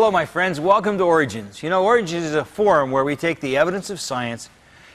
Hello, my friends. Welcome to Origins. You know, Origins is a forum where we take the evidence of science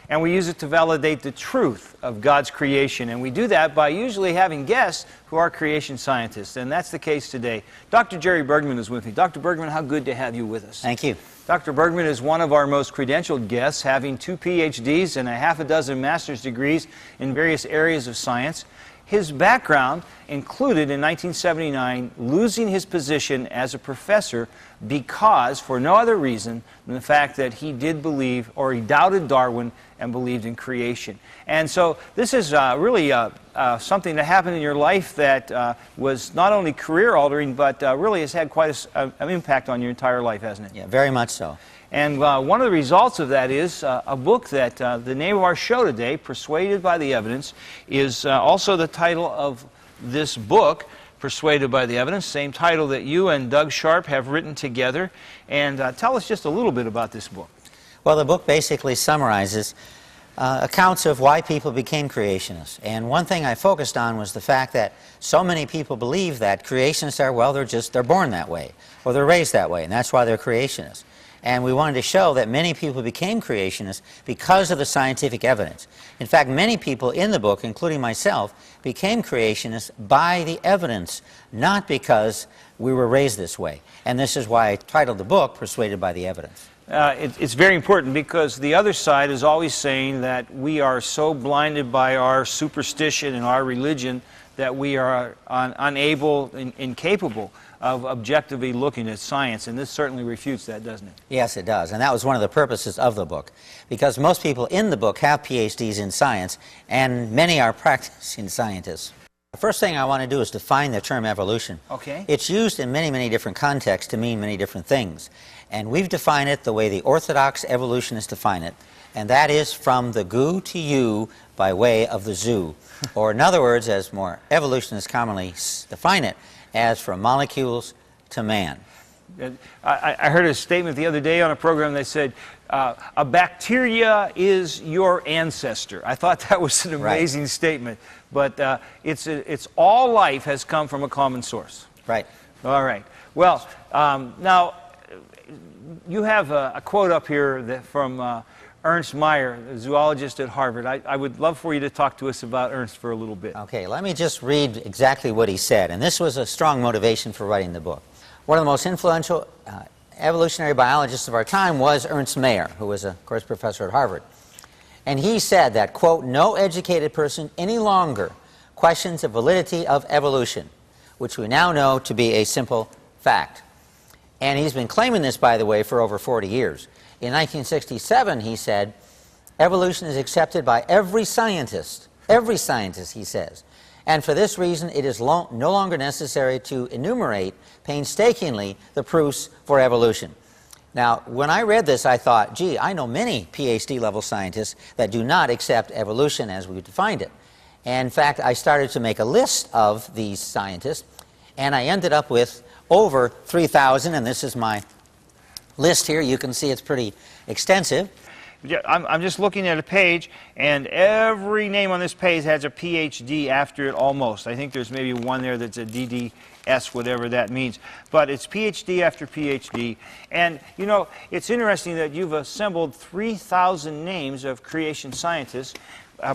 and we use it to validate the truth of God's creation. And we do that by usually having guests who are creation scientists. And that's the case today. Dr. Jerry Bergman is with me. Dr. Bergman, how good to have you with us. Thank you. Dr. Bergman is one of our most credentialed guests, having 2 PhDs and a half a dozen master's degrees in various areas of science. His background included, in 1979, losing his position as a professor because, for no other reason than the fact that he did believe, or he doubted Darwin and believed in creation. And so this is really something that happened in your life that was not only career-altering, but really has had quite an impact on your entire life, hasn't it? Yeah, very much so. And one of the results of that is a book that the name of our show today, Persuaded by the Evidence, is also the title of this book, Persuaded by the Evidence, same title that you and Doug Sharp have written together. And tell us just a little bit about this book. Well, the book basically summarizes accounts of why people became creationists. And one thing I focused on was the fact that so many people believe that creationists are, well, they're born that way, or they're raised that way, and that's why they're creationists. And we wanted to show that many people became creationists because of the scientific evidence. In fact, many people in the book, including myself, became creationists by the evidence, not because we were raised this way. And this is why I titled the book, Persuaded by the Evidence. It's very important because the other side is always saying that we are so blinded by our superstition and our religion that we are unable and incapable of objectively looking at science, and this certainly refutes that, doesn't it? Yes, it does, and that was one of the purposes of the book, because most people in the book have PhDs in science, and many are practicing scientists. The first thing I want to do is define the term evolution. Okay. It's used in many, many different contexts to mean many different things, and we've defined it the way the orthodox evolutionists define it, and that is from the goo to you by way of the zoo, or in other words, as more evolutionists commonly define it, as from molecules to man. I heard a statement the other day on a program that said, a bacteria is your ancestor. I thought that was an amazing statement, but it's all life has come from a common source. Right. All right. Well, now, you have a quote up here from Ernst Mayr, a zoologist at Harvard. I would love for you to talk to us about Ernst for a little bit. Okay, let me just read exactly what he said, and this was a strong motivation for writing the book. One of the most influential evolutionary biologists of our time was Ernst Mayr, who was, of course, professor at Harvard. And he said that, quote, no educated person any longer questions the validity of evolution, which we now know to be a simple fact. And he's been claiming this, by the way, for over 40 years. In 1967, he said, evolution is accepted by every scientist, he says. And for this reason, it is no longer necessary to enumerate painstakingly the proofs for evolution. Now, when I read this, I thought, gee, I know many PhD-level scientists that do not accept evolution as we defined it. And in fact, I started to make a list of these scientists, and I ended up with over 3,000, and this is my list here. You can see it's pretty extensive. Yeah, I'm just looking at a page, and every name on this page has a PhD after it almost. I think there's maybe one there that's a DDS, whatever that means. But it's PhD after PhD. And, you know, it's interesting that you've assembled 3,000 names of creation scientists,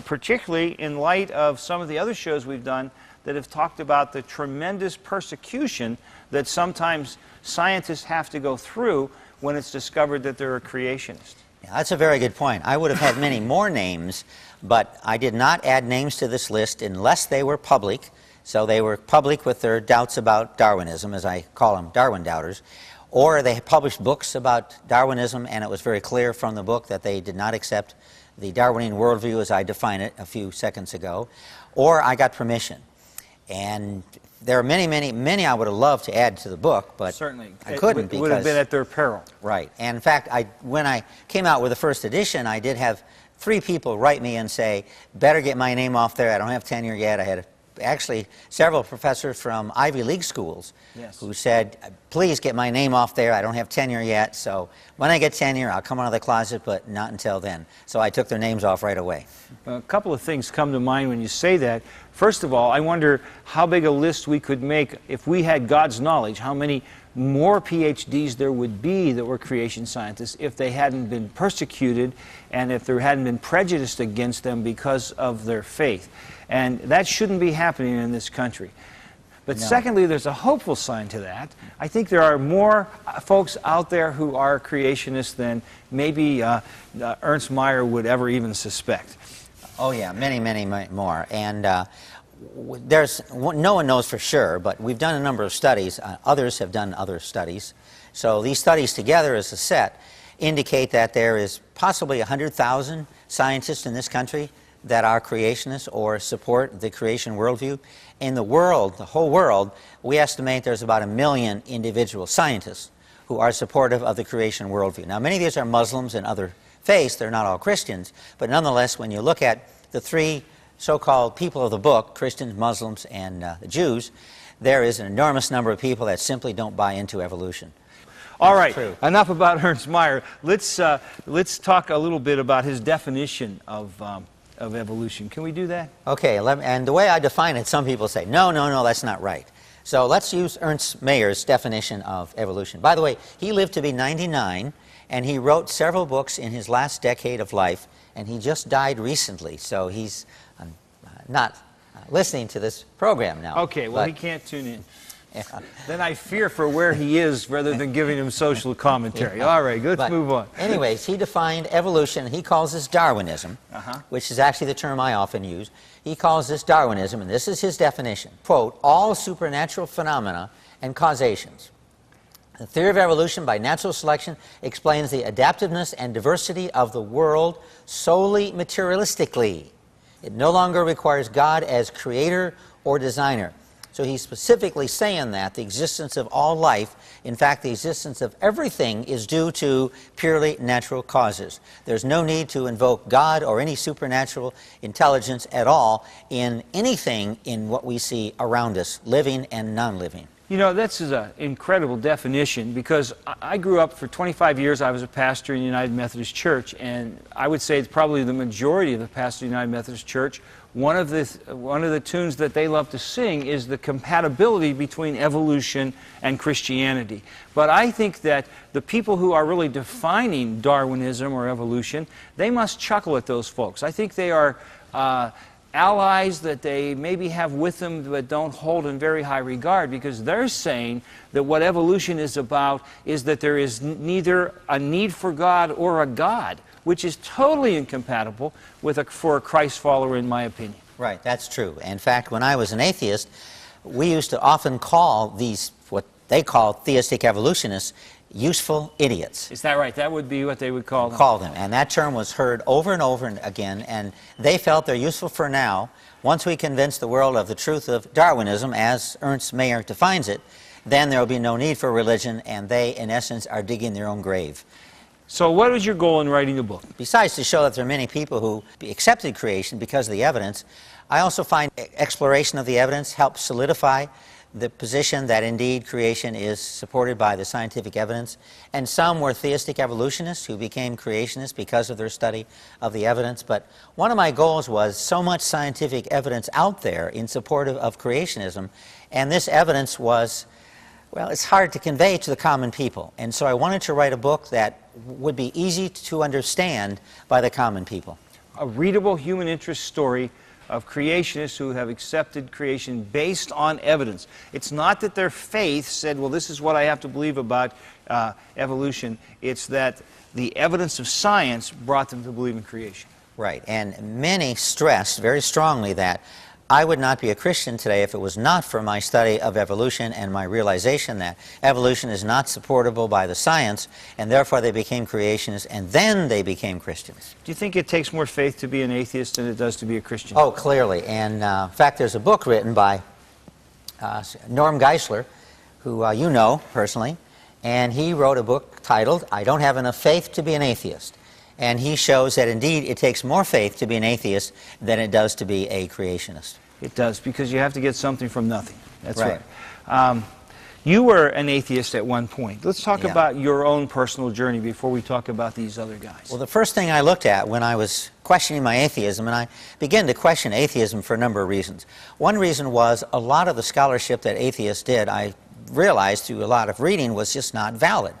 particularly in light of some of the other shows we've done that have talked about the tremendous persecution that sometimes scientists have to go through when it's discovered that they're a creationist. Yeah, that's a very good point. I would have had many more names, but I did not add names to this list unless they were public. So they were public with their doubts about Darwinism, as I call them, Darwin doubters, or they published books about Darwinism, and it was very clear from the book that they did not accept the Darwinian worldview as I defined it a few seconds ago, or I got permission. And there are many I would have loved to add to the book, but certainly I couldn't because... It would have been at their peril. Right. And in fact, when I came out with the first edition, I did have 3 people write me and say, better get my name off there. I don't have tenure yet. I had actually several professors from Ivy League schools who said, please get my name off there. I don't have tenure yet. So when I get tenure, I'll come out of the closet, but not until then. So I took their names off right away. A couple of things come to mind when you say that. First of all, I wonder how big a list we could make if we had God's knowledge, how many more PhDs there would be that were creation scientists if they hadn't been persecuted and if there hadn't been prejudice against them because of their faith. And that shouldn't be happening in this country. But No. secondly, there's a hopeful sign to that. I think there are more folks out there who are creationists than maybe Ernst Mayr would ever even suspect. Oh yeah, many, many more. And no one knows for sure, but we've done a number of studies. Others have done other studies. So these studies together as a set indicate that there is possibly 100,000 scientists in this country that are creationists or support the creation worldview. In the world, the whole world, we estimate there's about 1 million individual scientists who are supportive of the creation worldview. Now, many of these are Muslims and other faiths. They're not all Christians. But nonetheless, when you look at the three so-called people of the book, Christians, Muslims, and the Jews, there is an enormous number of people that simply don't buy into evolution. All right, true. enough about Ernst Mayr. Let's talk a little bit about his definition of evolution. Can we do that? Okay, and the way I define it, some people say, no, that's not right. So let's use Ernst Mayr's definition of evolution. By the way, he lived to be 99, and he wrote several books in his last decade of life, and he just died recently, so he's not listening to this program now. Okay, well, he can't tune in. Yeah. Then I fear for where he is rather than giving him social commentary. Yeah. All right, let's move on. Anyways, he defined evolution, he calls this Darwinism, which is actually the term I often use. He calls this Darwinism, and this is his definition. Quote, all supernatural phenomena and causations. The theory of evolution by natural selection explains the adaptiveness and diversity of the world solely materialistically. It no longer requires God as creator or designer. So he's specifically saying that the existence of all life, in fact, the existence of everything, is due to purely natural causes. There's no need to invoke God or any supernatural intelligence at all in anything in what we see around us, living and non-living. You know, this is an incredible definition because I grew up for 25 years. I was a pastor in the United Methodist Church, and I would say it's probably the majority of the pastors in the United Methodist Church. One of the tunes that they love to sing is the compatibility between evolution and Christianity. But I think that the people who are really defining Darwinism or evolution, they must chuckle at those folks. I think they are allies that they maybe have with them but don't hold in very high regard, because they're saying that what evolution is about is that there is neither a need for God or a God, which is totally incompatible with for a Christ follower, in my opinion. Right, that's true. In fact, when I was an atheist, we used to often call these, what they call theistic evolutionists, useful idiots. Is that right? That would be what they would call them. And that term was heard over and over again, and they felt they're useful for now. Once we convince the world of the truth of Darwinism, as Ernst Mayr defines it, then there will be no need for religion, and they, in essence, are digging their own grave. So what was your goal in writing the book? Besides to show that there are many people who accepted creation because of the evidence, I also find exploration of the evidence helps solidify the position that indeed creation is supported by the scientific evidence. And some were theistic evolutionists who became creationists because of their study of the evidence. But one of my goals was so much scientific evidence out there in support of creationism, and this evidence was, well, it's hard to convey to the common people. And so I wanted to write a book that would be easy to understand by the common people. A readable human interest story of creationists who have accepted creation based on evidence. It's not that their faith said, well, this is what I have to believe about evolution. It's that the evidence of science brought them to believe in creation. Right, and many stressed very strongly that I would not be a Christian today if it was not for my study of evolution and my realization that evolution is not supportable by the science, and therefore they became creationists, and then they became Christians. Do you think it takes more faith to be an atheist than it does to be a Christian? Oh, clearly. And in fact, there's a book written by Norm Geisler, who you know personally, and he wrote a book titled, I Don't Have Enough Faith to Be an Atheist. And he shows that indeed it takes more faith to be an atheist than it does to be a creationist. It does, because you have to get something from nothing. That's right. You were an atheist at one point. Let's talk about your own personal journey before we talk about these other guys. Well, the first thing I looked at when I was questioning my atheism, and I began to question atheism for a number of reasons. One reason was a lot of the scholarship that atheists did, I realized through a lot of reading was just not valid.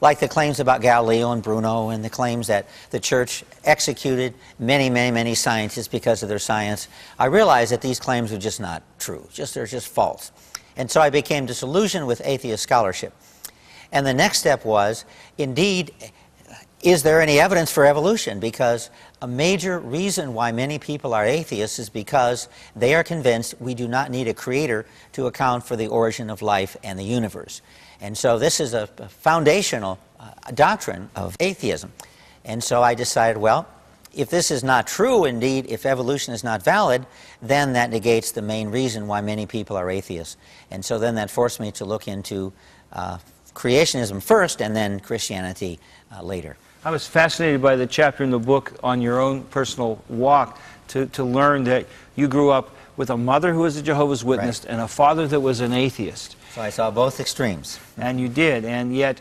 Like the claims about Galileo and Bruno, and the claims that the church executed many scientists because of their science. I realized that these claims were just not true. They're just false. And so I became disillusioned with atheist scholarship. And the next step was, indeed, is there any evidence for evolution? Because a major reason why many people are atheists is because they are convinced we do not need a creator to account for the origin of life and the universe. And so this is a foundational doctrine of atheism. And so I decided, well, if this is not true, indeed, if evolution is not valid, then that negates the main reason why many people are atheists. And so then that forced me to look into creationism first and then Christianity later. I was fascinated by the chapter in the book on your own personal walk to learn that you grew up with a mother who was a Jehovah's Witness, right, and a father that was an atheist. So I saw both extremes. And you did, and yet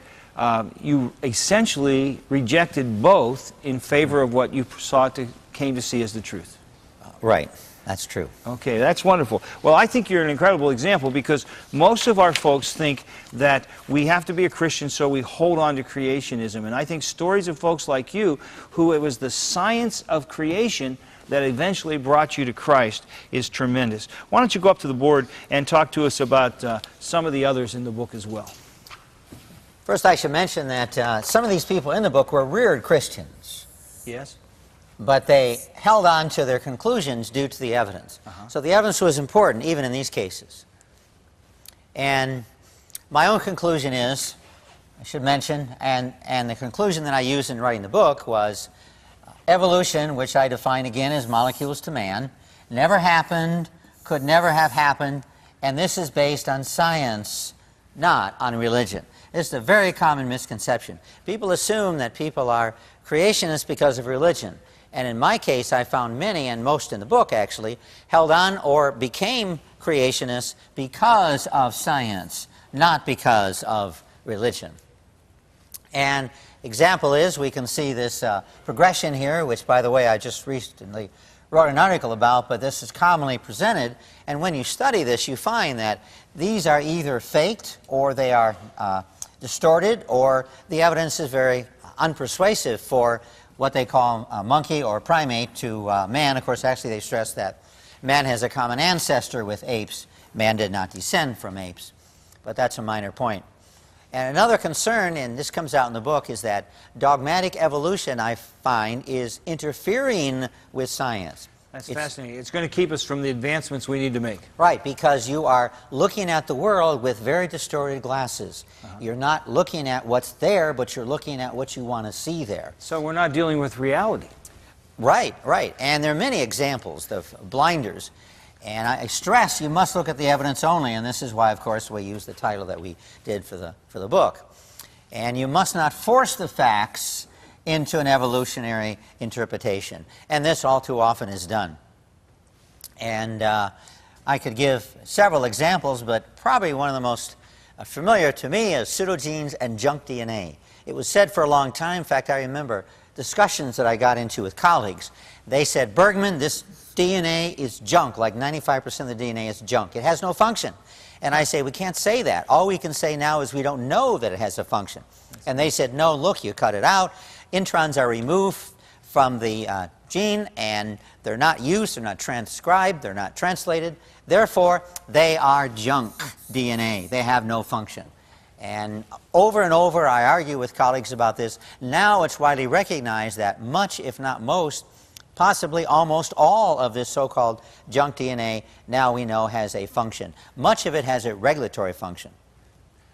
you essentially rejected both in favor of what you came to see as the truth. Right. That's true. Okay, that's wonderful. Well, I think you're an incredible example, because most of our folks think that we have to be a Christian so we hold on to creationism. And I think stories of folks like you, who it was the science of creation that eventually brought you to Christ, is tremendous. Why don't you go up to the board and talk to us about some of the others in the book as well. First, I should mention that some of these people in the book were reared Christians. Yes? But they held on to their conclusions due to the evidence. So the evidence was important, even in these cases. And my own conclusion is, I should mention, and the conclusion that I used in writing the book was, evolution, which I define again as molecules to man, never happened, could never have happened, and this is based on science, not on religion. This is a very common misconception. People assume that people are creationists because of religion. And in my case, I found many, and most in the book actually, held on or became creationists because of science, not because of religion. And example is, we can see this progression here, which, by the way, I just recently wrote an article about, but this is commonly presented. And when you study this, you find that these are either faked, or they are distorted, or the evidence is very unpersuasive for what they call a monkey or primate to man. Of course, actually they stress that man has a common ancestor with apes. Man did not descend from apes. But that's a minor point. And another concern, and this comes out in the book, is that dogmatic evolution, I find, is interfering with science. That's fascinating. It's going to keep us from the advancements we need to make. Right, because you are looking at the world with very distorted glasses. You're not looking at what's there, but you're looking at what you want to see there. So we're not dealing with reality. Right, right. And there are many examples of blinders. And I stress you must look at the evidence only, and this is why, of course, we use the title that we did for the book. And you must not force the facts into an evolutionary interpretation. And this all too often is done. And I could give several examples, but probably one of the most familiar to me is pseudogenes and junk DNA. It was said for a long time, in fact, I remember discussions that I got into with colleagues. They said, Bergman, this DNA is junk, like 95% of the DNA is junk. It has no function. And I say, we can't say that. All we can say now is we don't know that it has a function. And they said, no, look, you cut it out. Introns are removed from the gene, and they're not used, they're not transcribed, they're not translated. Therefore, they are junk DNA. They have no function. And over I argue with colleagues about this. Now it's widely recognized that much, if not most, possibly almost all of this so-called junk DNA now we know has a function. Much of it has a regulatory function.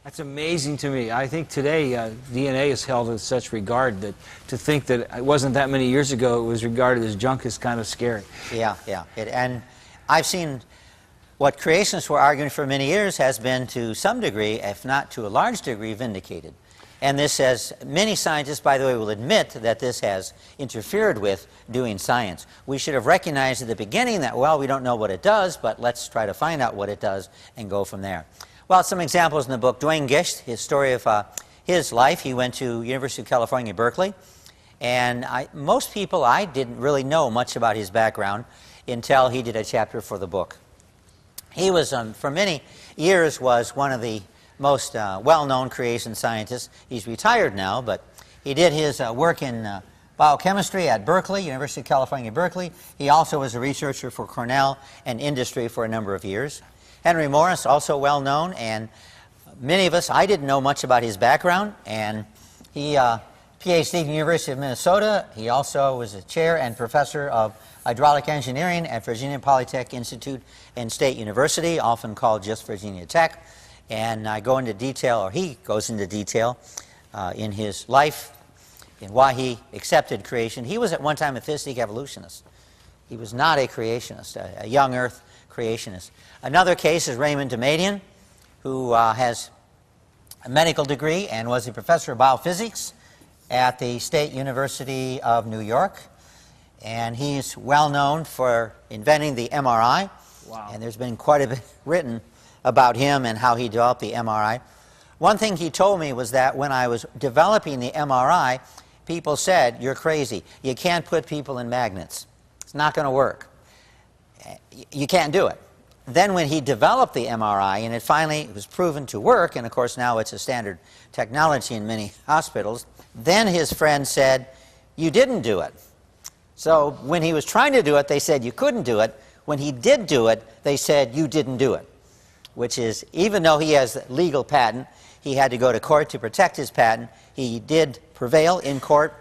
That's amazing to me. I think today DNA is held in such regard that to think that it wasn't that many years ago it was regarded as junk is kind of scary. Yeah. And I've seen what creationists were arguing for many years has been to some degree, if not to a large degree, vindicated. And this has, many scientists, by the way, will admit that this has interfered with doing science. We should have recognized at the beginning that, well, we don't know what it does, but let's try to find out what it does and go from there. Well, some examples in the book. Dwayne Gisht, his story of his life. He went to University of California, Berkeley. And most people, I didn't really know much about his background until he did a chapter for the book. He was, for many years, was one of the most well-known creation scientists. He's retired now, but he did his work in biochemistry at Berkeley, University of California, Berkeley. He also was a researcher for Cornell and industry for a number of years. Henry Morris, also well-known, and many of us, I didn't know much about his background, and he PhD at the University of Minnesota. He also was a chair and professor of hydraulic engineering at Virginia Polytech Institute and State University, often called just Virginia Tech. And I go into detail, or he goes into detail, in his life and why he accepted creation. He was at one time a theistic evolutionist. He was not a creationist, a young earth creationist. Another case is Raymond Damadian, who has a medical degree and was a professor of biophysics at the State University of New York. And he's well known for inventing the MRI. Wow. And there's been quite a bit written about him and how he developed the MRI. One thing he told me was that when I was developing the MRI, people said, "You're crazy. You can't put people in magnets. It's not going to work. You can't do it." Then when he developed the MRI, and it finally was proven to work, and of course now it's a standard technology in many hospitals, then his friend said, "You didn't do it." So when he was trying to do it, they said you couldn't do it. When he did do it, they said you didn't do it, which is, even though he has a legal patent, he had to go to court to protect his patent. He did prevail in court,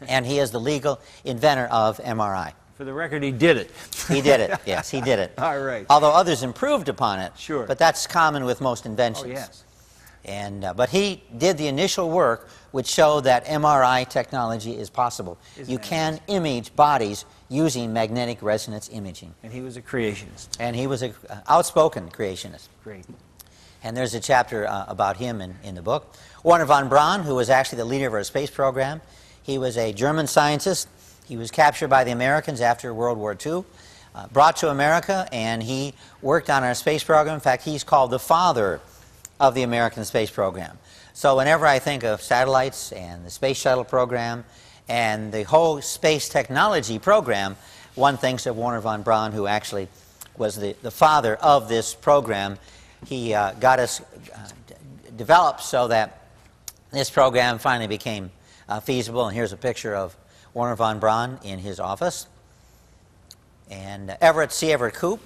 and he is the legal inventor of MRI. For the record, he did it. He did it, yes, he did it. All right. Although others improved upon it. Sure. But that's common with most inventions. Oh, yes. And, but he did the initial work which showed that MRI technology is possible. Isn't You that can amazing? image bodies using magnetic resonance imaging. And he was a creationist. And he was an outspoken creationist. Great. And there's a chapter about him in the book. Wernher von Braun, who was actually the leader of our space program, he was a German scientist. He was captured by the Americans after World War II, brought to America, and he worked on our space program. In fact, he's called the father of the American space program. So whenever I think of satellites and the space shuttle program and the whole space technology program, one thinks of Wernher von Braun, who actually was the father of this program. He got us developed so that this program finally became feasible. And here's a picture of Wernher von Braun in his office. And C. Everett Koop,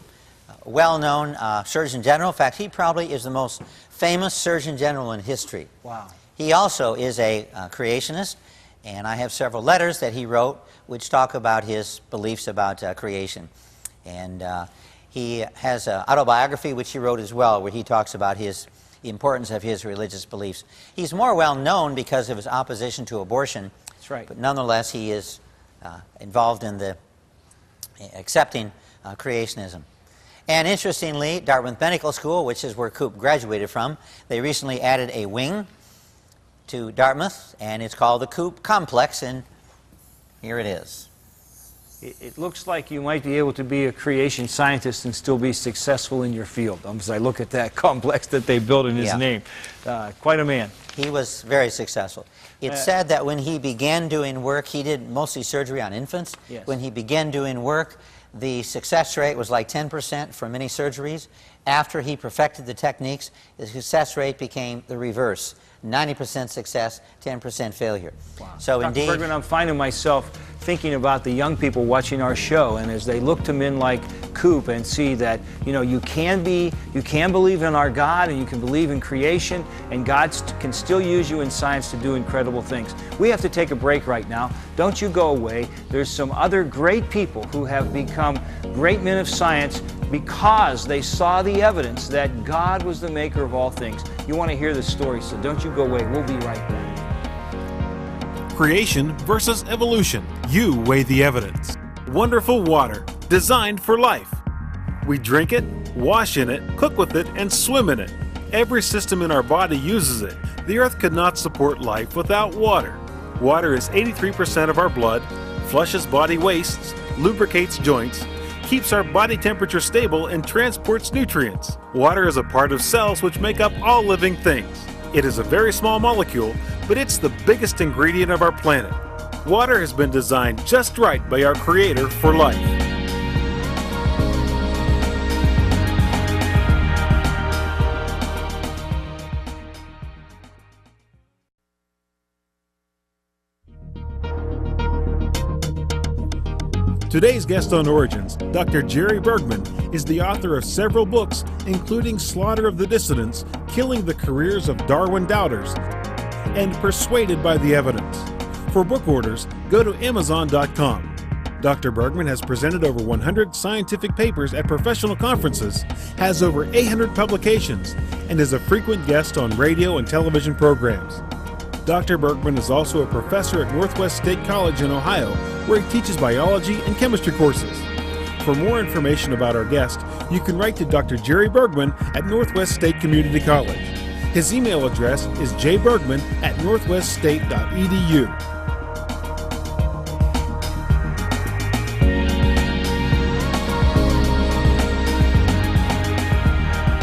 well-known Surgeon General. In fact, he probably is the most famous Surgeon General in history. Wow. He also is a creationist, and I have several letters that he wrote which talk about his beliefs about creation. And he has an autobiography which he wrote as well, where he talks about the importance of his religious beliefs. He's more well-known because of his opposition to abortion. That's right. But nonetheless, he is involved in the accepting creationism. And interestingly, Dartmouth Medical School, which is where Koop graduated from, they recently added a wing to Dartmouth, and it's called the Koop Complex, and here it is. It looks like you might be able to be a creation scientist and still be successful in your field, as I look at that complex that they built in his name. Quite a man. He was very successful. It's said that when he began doing work, he did mostly surgery on infants. Yes. When he began doing work, the success rate was like 10% for many surgeries. After he perfected the techniques, the success rate became the reverse. 90% success, 10% failure. Wow. So Dr. indeed, Bergman, I'm finding myself thinking about the young people watching our show, and as they look to men like Koop and see that, you know, you can believe in our God, and you can believe in creation, and God can still use you in science to do incredible things. We have to take a break right now. Don't you go away. There's some other great people who have become great men of science because they saw the evidence that God was the maker of all things. You want to hear the story, so don't you go away. We'll be right back. Creation versus evolution. You weigh the evidence. Wonderful water, designed for life. We drink it, wash in it, cook with it, and swim in it. Every system in our body uses it. The earth could not support life without water. Water is 83% of our blood, flushes body wastes, lubricates joints, keeps our body temperature stable, and transports nutrients. Water is a part of cells which make up all living things. It is a very small molecule, but it's the biggest ingredient of our planet. Water has been designed just right by our Creator for life. Today's guest on Origins, Dr. Jerry Bergman, is the author of several books, including Slaughter of the Dissidents, Killing the Careers of Darwin Doubters, and Persuaded by the Evidence. For book orders, go to Amazon.com. Dr. Bergman has presented over 100 scientific papers at professional conferences, has over 800 publications, and is a frequent guest on radio and television programs. Dr. Bergman is also a professor at Northwest State College in Ohio, where he teaches biology and chemistry courses. For more information about our guest, you can write to Dr. Jerry Bergman at Northwest State Community College. His email address is jbergman@northweststate.edu.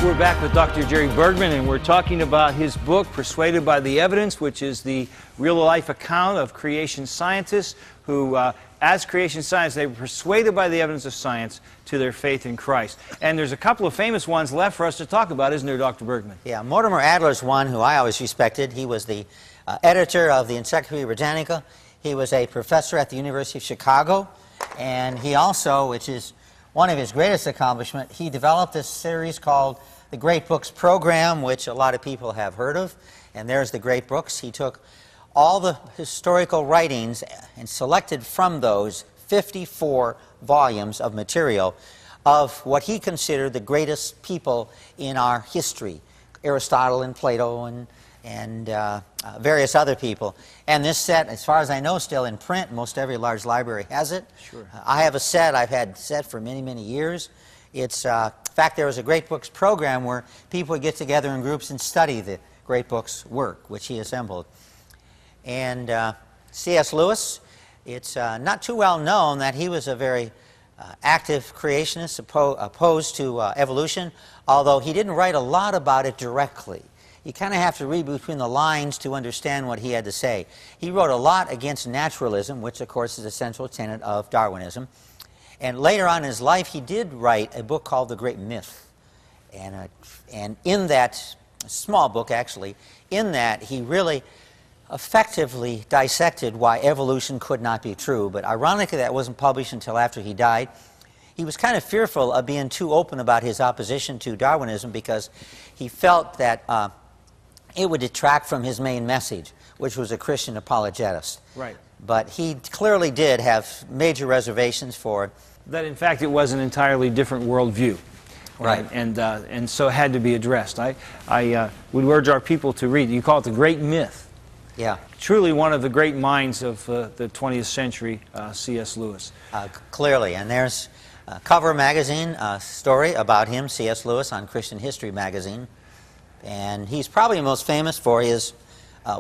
We're back with Dr. Jerry Bergman, and we're talking about his book, Persuaded by the Evidence, which is the real-life account of creation scientists who, as creation scientists, they were persuaded by the evidence of science to their faith in Christ. And there's a couple of famous ones left for us to talk about, isn't there, Dr. Bergman? Yeah, Mortimer Adler's one who I always respected. He was the editor of the Encyclopedia Britannica. He was a professor at the University of Chicago. And he also, which is one of his greatest accomplishments, he developed this series called the Great Books Program, which a lot of people have heard of. And there's the Great Books. He took all the historical writings and selected from those 54 volumes of material of what he considered the greatest people in our history, Aristotle and Plato and various other people. And this set, as far as I know, still in print. Most every large library has it. Sure. I have a set. I've had a set for many, many years. It's, in fact, there was a Great Books program where people would get together in groups and study the Great Books work, which he assembled. And C.S. Lewis, it's not too well known that he was a very active creationist opposed to evolution, although he didn't write a lot about it directly. You kind of have to read between the lines to understand what he had to say. He wrote a lot against naturalism, which of course is a central tenet of Darwinism. And later on in his life, he did write a book called The Great Myth. And in that small book, actually, in that he really effectively dissected why evolution could not be true. But ironically, that wasn't published until after he died. He was kind of fearful of being too open about his opposition to Darwinism because he felt that it would detract from his main message, which was a Christian apologetist. Right. But he clearly did have major reservations for that, in fact, it was an entirely different worldview. Right. And so it had to be addressed. I would urge our people to read. You call it The Great Myth. Yeah. Truly one of the great minds of the 20th century, C.S. Lewis. Clearly. And there's Cover Magazine, a story about him, C.S. Lewis, on Christian History Magazine. And he's probably most famous for his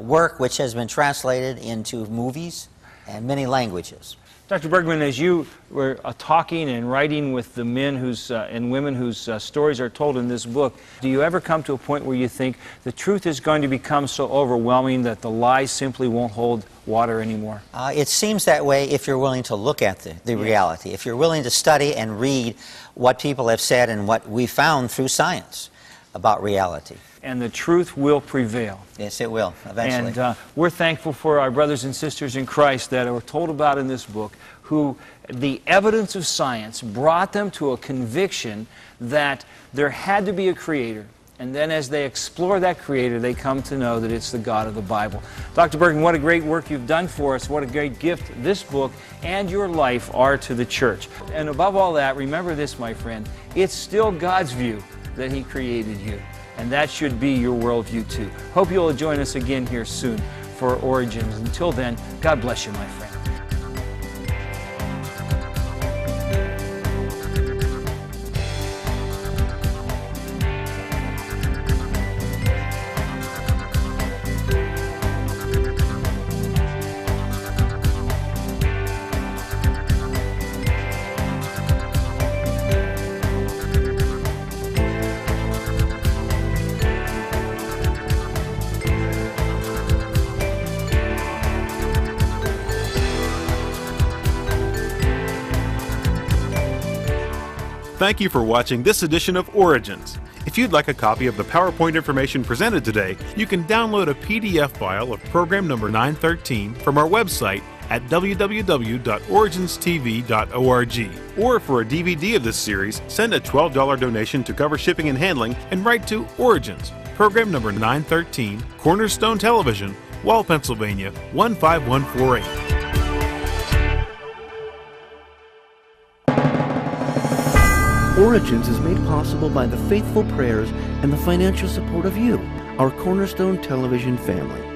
work, which has been translated into movies and many languages. Dr. Bergman, as you were talking and writing with the men and women whose stories are told in this book, do you ever come to a point where you think the truth is going to become so overwhelming that the lies simply won't hold water anymore? It seems that way if you're willing to look at the reality, if you're willing to study and read what people have said and what we found through science about reality. And the truth will prevail. Yes, it will, eventually. And we're thankful for our brothers and sisters in Christ that are told about in this book, who the evidence of science brought them to a conviction that there had to be a creator. And then as they explore that creator, they come to know that it's the God of the Bible. Dr. Bergman, what a great work you've done for us. What a great gift this book and your life are to the church. And above all that, remember this, my friend, it's still God's view that He created you. And that should be your worldview too. Hope you'll join us again here soon for Origins. Until then, God bless you, my friend. Thank you for watching this edition of Origins. If you'd like a copy of the PowerPoint information presented today, you can download a PDF file of program number 913 from our website at www.originstv.org. Or for a DVD of this series, send a $12 donation to cover shipping and handling and write to Origins, program number 913, Cornerstone Television, Wall, Pennsylvania 15148. Origins is made possible by the faithful prayers and the financial support of you, our Cornerstone Television family.